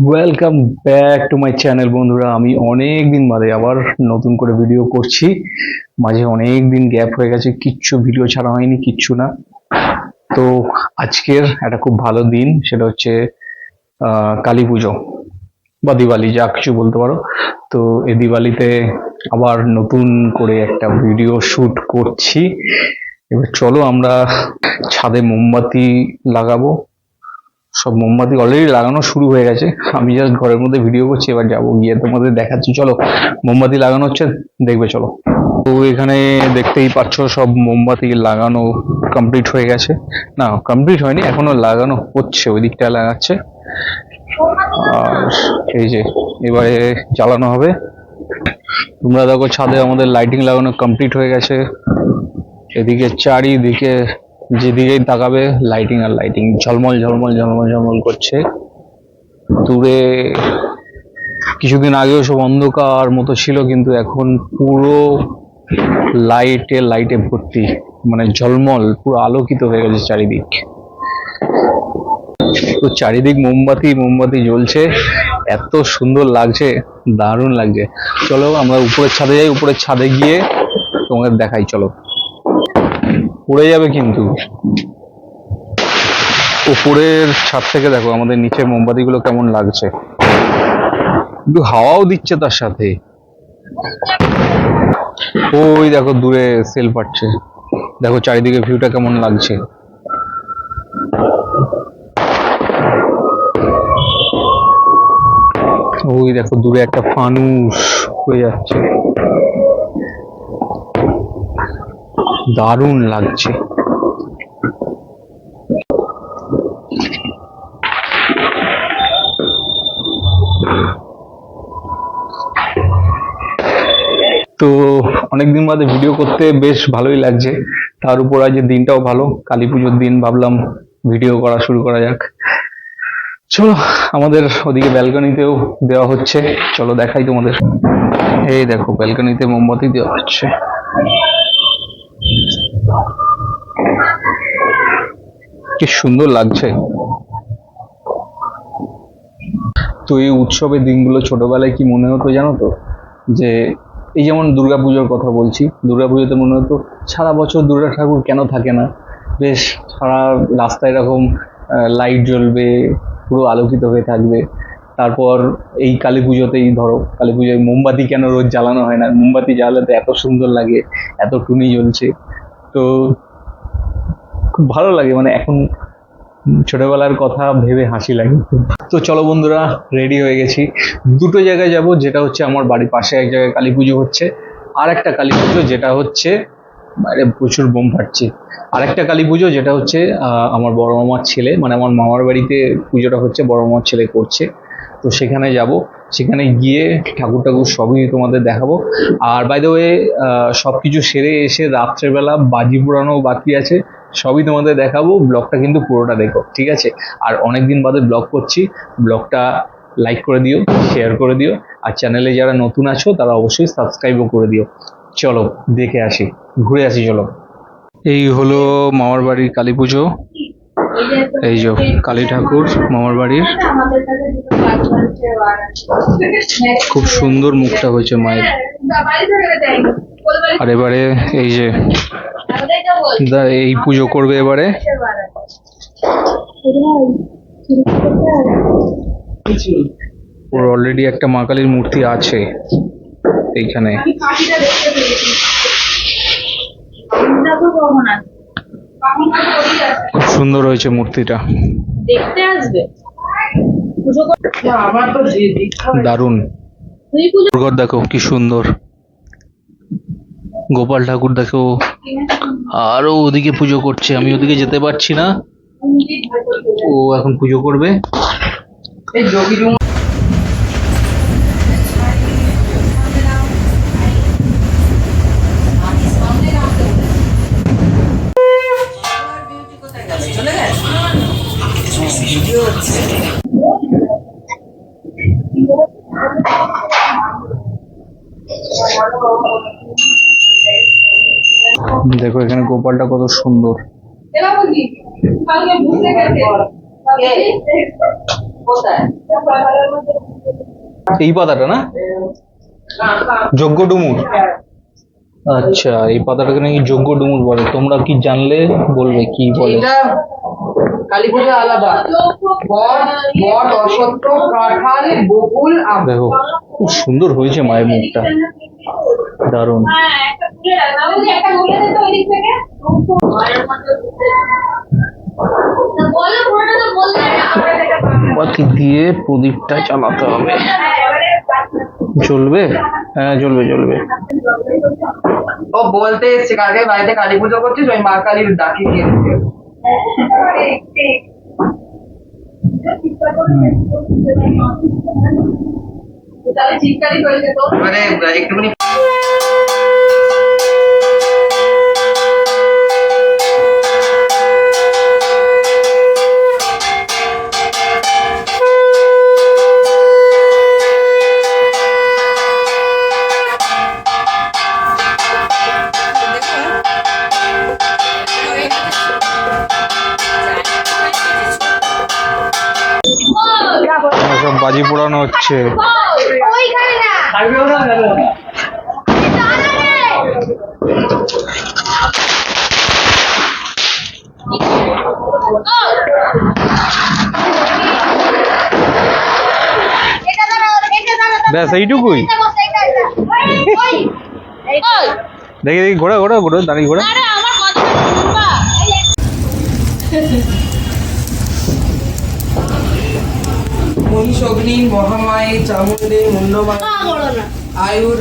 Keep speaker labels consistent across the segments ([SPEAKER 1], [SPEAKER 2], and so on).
[SPEAKER 1] Welcome back to my channel বন্ধুরা। আমি অনেক দিন বাদে আবার নতুন করে ভিডিও করছি। মাঝে অনেক দিন গ্যাপ হয়ে গেছে, কিচ্ছু ভিডিও ছাড়া হয়নি, কিচ্ছু না। তো আজকের একটা খুব ভালো দিন, সেটা হচ্ছে কালী পুজো বা দিওয়ালি, যা কিছু বলতে পারো। তো এই দিওয়ালিতে আবার নতুন করে একটা ভিডিও শুট করছি। এবার চলো আমরা ছাদে মোমবাতি লাগাবো। সব মোমবাতি অলরেডি লাগানো শুরু হয়ে গেছে, আমি জাস্ট ঘরের মধ্যে ভিডিও করছি। এবার যাবো, গিয়ে তোমাদের দেখাচ্ছি। চলো, মোমবাতি লাগানো হচ্ছে, দেখবে চলো। তো এখানে দেখতেই পাচ্ছ সব মোমবাতি লাগানো কমপ্লিট হয়ে গেছে। না, কমপ্লিট হয়নি, এখনো লাগানো হচ্ছে, ওই দিকটা লাগাচ্ছে। আর এই যে এবারে জ্বালানো হবে। তোমরা দেখো ছাদে আমাদের লাইটিং লাগানো কমপ্লিট হয়ে গেছে। এদিকে চারিদিকে যেদিকেই তাকাবে লাইটিং আর লাইটিং, ঝলমল ঝলমল ঝলমল ঝলমল করছে। দূরে কিছুদিন আগেও সব অন্ধকার মতো ছিল, কিন্তু এখন পুরো লাইটে লাইটে ভর্তি, মানে ঝলমল, পুরো আলোকিত হয়ে গেছে চারিদিক। তো চারিদিক মোমবাতি মোমবাতি জ্বলছে, এত সুন্দর লাগছে, দারুণ লাগছে। চলো আমরা উপরের ছাদে যাই, উপরের ছাদে গিয়ে তোমাদের দেখাই। চলো, পড়ে যাবে কিন্তু। উপরের ছাদ থেকে দেখো আমাদের নিচের মোমবাতিগুলো কেমন লাগছে, একটু হাওয়াও দিচ্ছে তার সাথে। ওই দেখো দূরে সেল পাচ্ছে, দেখো চারিদিকে ভিউটা কেমন লাগছে। ওই দেখো দূরে একটা ফানুস হয়ে যাচ্ছে, দারুণ লাগছে। তো অনেকদিন বাদে ভিডিও করতে বেশ ভালোই লাগছে। তার উপর আজ দিনটাও ভালো, কালী পুজোর দিন, ভাবলাম ভিডিও করা শুরু করা যাক। চলো, আমাদের ওদিকে ব্যালকনিতেও দেওয়া হচ্ছে, চলো দেখাই তোমাদের। এই দেখো ব্যালকনিতে মোমবাতি দেওয়া হচ্ছে, কি সুন্দর লাগছে। তো এই উৎসবের দিনগুলো ছোটবেলায় কি মনে হতো জানো তো, যে এই যেমন দুর্গাপুজোর কথা বলছি, দুর্গাপুজোতে মনে হতো সারা বছর দুর্গা ঠাকুর কেন থাকে না, বেশ সারা রাস্তায় এরকম লাইট জ্বলবে, পুরো আলোকিত হয়ে থাকবে। তারপর এই কালী পুজোতেই ধরো, কালী পুজোয় মোমবাতি কেন রোজ জ্বালানো হয় না, মোমবাতি জ্বালাতে এত সুন্দর লাগে, এত টুনি জ্বলছে। তো খুব ভালো লাগে, মানে এখন ছোটবেলার কথা ভেবে হাসি লাগে। তো চলো বন্ধুরা, রেডি হয়ে গেছি। দুটো জায়গায় যাব, যেটা হচ্ছে আমার বাড়ির পাশে এক জায়গায় কালী পুজো হচ্ছে, আর একটা কালী পুজো যেটা হচ্ছে বাইরে প্রচুর বোম ফাটছে, আর একটা কালী পুজো যেটা হচ্ছে আমার বড় মামার ছেলে, মানে আমার মামার বাড়িতে পুজোটা হচ্ছে, বড় মামার ছেলে করছে। তো সেখানে যাব, সেখানে গিয়ে ঠাকুর ঠাকুর সবই তোমাদের দেখাবো। আর বাই দ্য ওয়ে, সব কিছু সেরে এসে রাত্রেবেলা বাজি পোড়ানো বাকি আছে, সবই তোমাদের দেখাবো। ব্লগটা কিন্তু পুরোটা দেখো, ঠিক আছে? আর অনেকদিন বাদে ব্লগ করছি, ব্লগটা লাইক করে দিও, শেয়ার করে দিও, আর চ্যানেলে যারা নতুন আছো তারা অবশ্যই সাবস্ক্রাইবও করে দিও। চলো দেখে আসি, ঘুরে আসি চলো। এই হলো মামার বাড়ির কালী পুজো, এই যে কালী ঠাকুর মামার বাড়ির, খুব সুন্দর মুখটা হয়েছে মায়ের। আর এবারে এই যে এই পুজো করবে এবারে। ওর অলরেডি একটা মা কালীর মূর্তি আছে এইখানে। খুব সুন্দর হয়েছে মূর্তিটা, দেখতে আসবে, দারুণ। ঘর দেখো কি সুন্দর, গোপাল ঠাকুর দেখো, আরো ওদিকে পুজো করছে, আমি ওদিকে যেতে পারছি না, ও এখন পুজো করবে। দেখো এখানে গোপালটা কত সুন্দর। এই পাতাটা না, যজ্ঞ ডুমুর। আচ্ছা, এই পাতাটাকে নাকি যজ্ঞ ডুমুর বলে। তোমরা কি জানলে বলবে কি বলে।
[SPEAKER 2] কালী পুজো আলাদা, বট বট অশ্বত্থ কাঁঠাল বকুল আম।
[SPEAKER 1] দেখো খুব সুন্দর হয়েছে মায়ের মুখটা, দারুণ। বাতি দিয়ে প্রদীপটা চালাতে হবে। চলবে? হ্যাঁ চলবে চলবে।
[SPEAKER 2] ও বলতে এসছে কালকে বাড়িতে কালী পুজো করছিস, ওই মা কালীর ডাকি দিয়ে দিচ্ছে। মানে একটুখানি
[SPEAKER 1] সব বাজি পোড়ানো হচ্ছে। ব্যাস এইটুকুই। দেখি দেখি ঘোড়া ঘোড়া ঘোড়া দাঁড়িয়ে ঘোড়া।
[SPEAKER 2] মহিষগ্নি মহামায়ে চামুণ্ডে মুন্ডমায় আয়ুর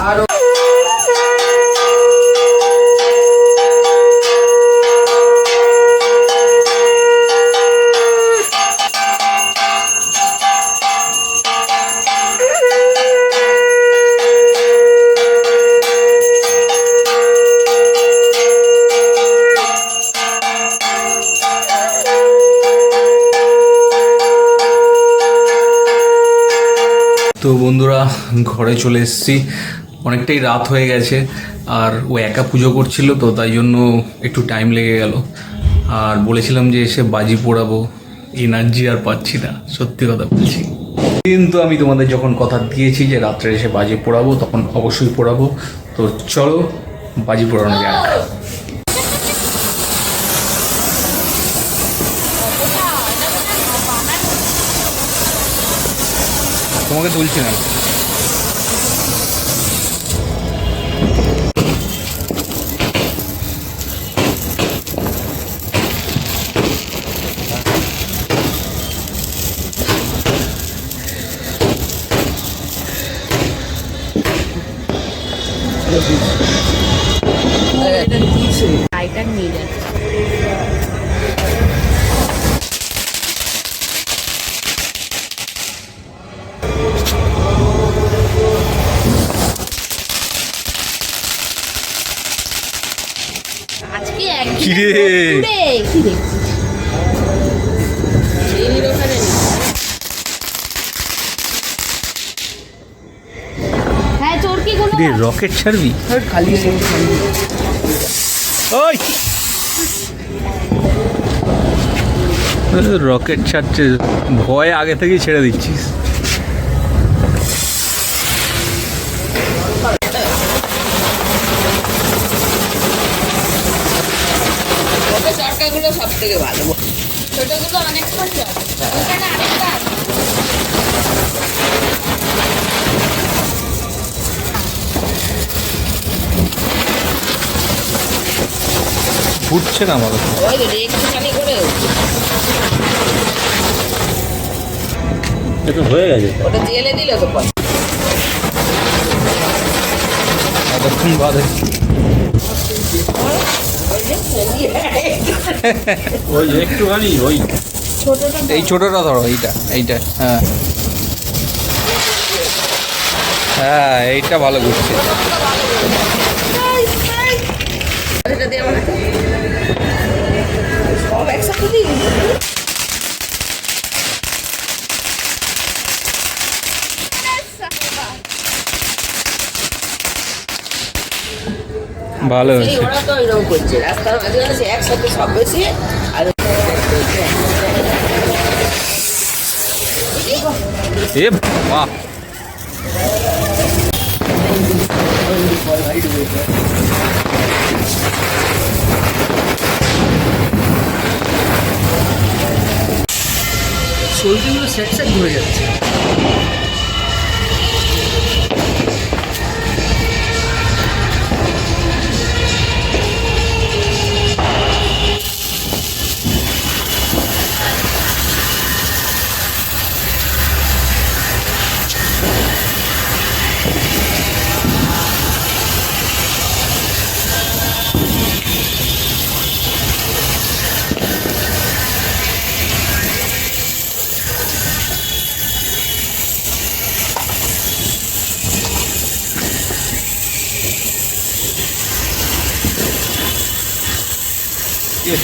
[SPEAKER 2] আরো।
[SPEAKER 1] তো বন্ধুরা ঘরে চলে এসেছি, অনেকটাই রাত হয়ে গেছে। আর ও একা পুজো করছিল তো তাই জন্য একটু টাইম লেগে গেল। আর বলেছিলাম যে এসে বাজি পোড়াবো, এনার্জি আর পাচ্ছি না, সত্যি কথা বলছি। কিন্তু আমি তোমাদের যখন কথা দিয়েছি যে রাত্রে এসে বাজি পোড়াবো তখন অবশ্যই পোড়াবো। তো চলো বাজি পোড়ানো যাক। তোমাকে তুলছি না।
[SPEAKER 3] লাইটার নিয়ে যাচ্ছে। আজকে
[SPEAKER 1] কি রে?
[SPEAKER 3] কি দেখছিস? হ্যাঁ চোরকি গুলো
[SPEAKER 1] রকেট ছাড়বি?
[SPEAKER 2] খালি
[SPEAKER 1] ওই রকেট ছাড়ছে, ভয় আগে থেকেই ছেড়ে দিচ্ছিস।
[SPEAKER 2] সরকারগুলো সব থেকে ভালো,
[SPEAKER 3] ছোটগুলো অনেকক্ষণ চলে। ওখানে আরেকটা আছে।
[SPEAKER 1] ফুটছে না আমার।
[SPEAKER 2] ওই তো একটুখানি করে
[SPEAKER 1] এটা হয়ে গেছে,
[SPEAKER 2] ওটা জেলে দিল তো পরে।
[SPEAKER 1] এতক্ষণ বাদে
[SPEAKER 4] ওই একটুখানি ওই
[SPEAKER 1] এই ছোটটা ধরো, এইটা এইটা। হ্যাঁ হ্যাঁ এইটা ভালো ঘুরছে।
[SPEAKER 2] সব একসাথে দিই।
[SPEAKER 1] ভালো হয়েছে।
[SPEAKER 2] ওরা তো এরকম করছে রাস্তার মাঝে মাঝে একসাথে সব বেশি আর
[SPEAKER 1] এ বাহ,
[SPEAKER 5] চলতিগুলো সেট সেট ঘুরে যাচ্ছে।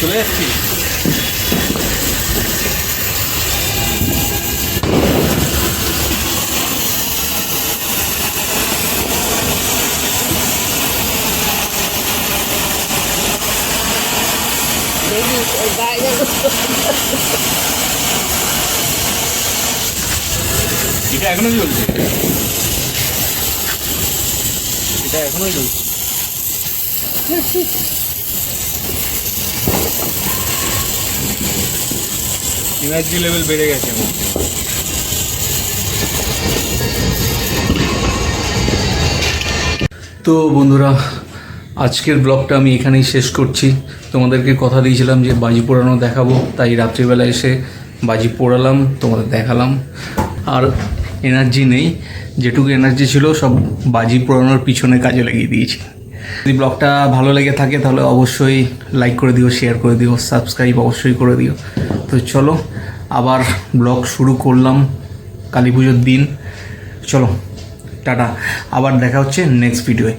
[SPEAKER 4] চলে যাচ্ছি। এটা এখনো চলছে, এটা এখনো চলছে। এনার্জি লেভেল বেড়ে গেছে আমার।
[SPEAKER 1] তো বন্ধুরা, আজকের ব্লগটা আমি এখানেই শেষ করছি। তোমাদেরকে কথা দিয়েছিলাম যে বাজি পোড়ানো দেখাবো, তাই রাত্রিবেলা এসে বাজি পোড়ালাম, তোমাদের দেখালাম। আর এনার্জি নেই, যেটুকু এনার্জি ছিল সব বাজি পোড়ানোর পিছনে কাজে লাগিয়ে দিয়েছি। যদি ব্লগটা ভালো লেগে থাকে তাহলে অবশ্যই লাইক করে দিও, শেয়ার করে দিও, সাবস্ক্রাইব অবশ্যই করে দিও। তো চলো, আবার ব্লগ শুরু করলাম কালী পুজোর দিন। চলো টাটা, আবার দেখা হচ্ছে নেক্সট ভিডিওয়ে।